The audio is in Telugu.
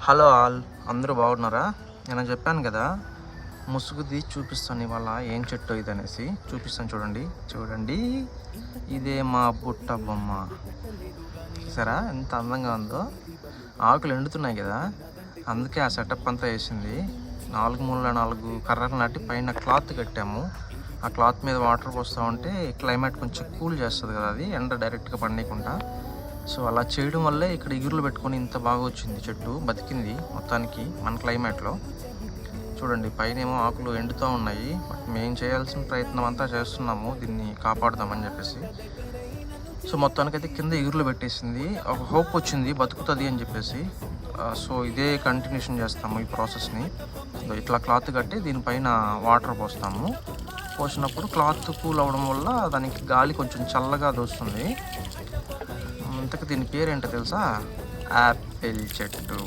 హలో ఆల్, అందరూ బాగున్నారా? నేను చెప్పాను కదా, ముసుగుది చూపిస్తాను ఇవాళ ఏం చెట్టు ఇది అనేసి. చూపిస్తాను, చూడండి చూడండి. ఇదే మా బుట్ట బొమ్మ. సరే, ఎంత అందంగా ఉందో. ఆకులు ఎండుతున్నాయి కదా, అందుకే ఆ సెటప్ అంతా వేసింది. 4 మూల 4 కర్రలు నాటి పైన క్లాత్ కట్టాము. ఆ క్లాత్ మీద వాటర్ పోస్తూ ఉంటే క్లైమేట్ కొంచెం కూల్ చేస్తుంది కదా, అది ఎండ డైరెక్ట్గా పడనీయకుండా. సో అలా చేయడం వల్లే ఇక్కడ ఇగుర్లు పెట్టుకొని ఇంత బాగా వచ్చింది, చెట్టు బతికింది మొత్తానికి మన క్లైమేట్లో. చూడండి, పైన ఏమో ఆకులు ఎండుతూ ఉన్నాయి. బట్ మేము చేయాల్సిన ప్రయత్నం అంతా చేస్తున్నాము దీన్ని కాపాడుదామని చెప్పేసి. సో మొత్తానికైతే కింద ఇగుర్లు పెట్టేసింది, ఒక హోప్ వచ్చింది బతుకుతుంది అని చెప్పేసి. సో ఇదే కంటిన్యూషన్ చేస్తాము ఈ ప్రాసెస్ని. ఇట్లా క్లాత్ కట్టి దీనిపైన వాటర్ పోస్తాము. పోసినప్పుడు క్లాత్ కూల్ అవ్వడం వల్ల దానికి గాలి కొంచెం చల్లగా దోస్తుంది. ఇంతకు దీని పేరేంటో తెలుసా? యాపిల్ చెట్టు.